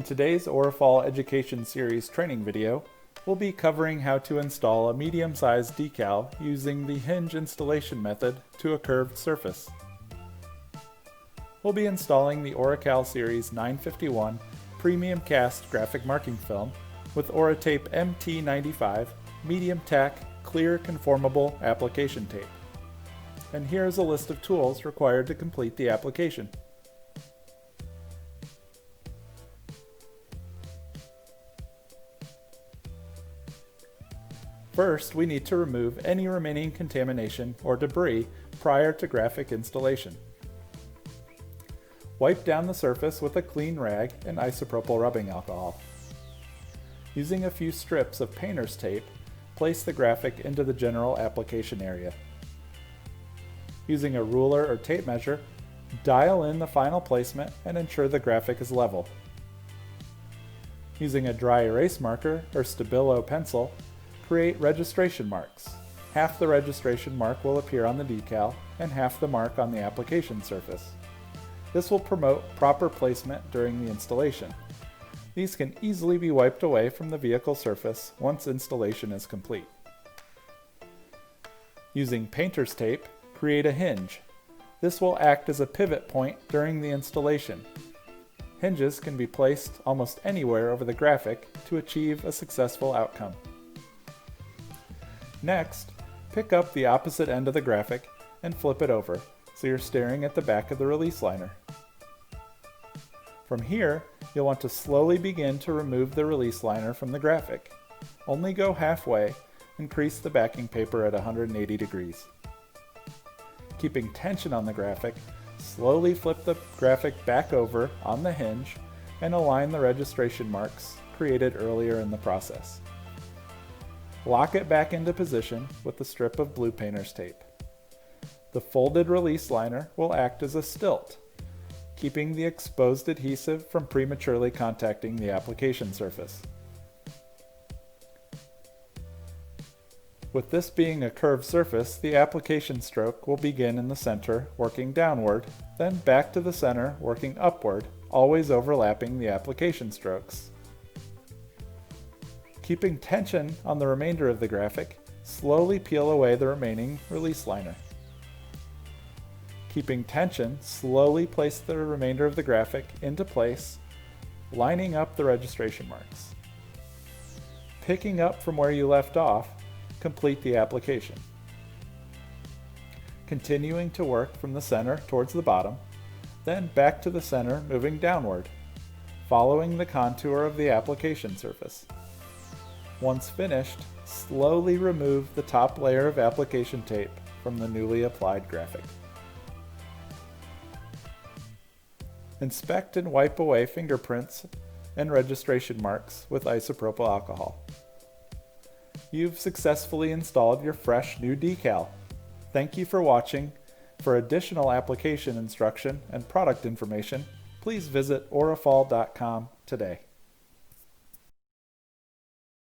today's ORAFOL Education Series training video, we'll be covering how to install a medium-sized decal using the Hinge installation method to a curved surface. We'll be installing the ORACAL Series 951 Premium Cast Graphic Marking Film with ORATAPE MT95 Medium Tack Clear Conformable Application Tape. And here's a list of tools required to complete the application. First, we need to remove any remaining contamination or debris prior to graphic installation. Wipe down the surface with a clean rag and isopropyl rubbing alcohol. Using a few strips of painter's tape, place the graphic into the general application area. Using a ruler or tape measure, dial in the final placement and ensure the graphic is level. Using a dry erase marker or Stabilo pencil, create registration marks. Half the registration mark will appear on the decal and half the mark on the application surface. This will promote proper placement during the installation. These can easily be wiped away from the vehicle surface once installation is complete. Using painter's tape, create a hinge. This will act as a pivot point during the installation. Hinges can be placed almost anywhere over the graphic to achieve a successful outcome. Next, pick up the opposite end of the graphic and flip it over so you're staring at the back of the release liner. From here, you'll want to slowly begin to remove the release liner from the graphic. Only go halfway and crease the backing paper at 180 degrees. Keeping tension on the graphic, slowly flip the graphic back over on the hinge and align the registration marks created earlier in the process. Lock it back into position with a strip of blue painter's tape. The folded release liner will act as a stilt, keeping the exposed adhesive from prematurely contacting the application surface. With this being a curved surface, the application stroke will begin in the center, working downward, then back to the center, working upward, always overlapping the application strokes. Keeping tension on the remainder of the graphic, slowly peel away the remaining release liner. Keeping tension, slowly place the remainder of the graphic into place, lining up the registration marks. Picking up from where you left off, complete the application. Continuing to work from the center towards the bottom, then back to the center moving downward, following the contour of the application surface. Once finished, slowly remove the top layer of application tape from the newly applied graphic. Inspect and wipe away fingerprints and registration marks with isopropyl alcohol. You've successfully installed your fresh new decal. Thank you for watching. For additional application instruction and product information, please visit orafol.com today.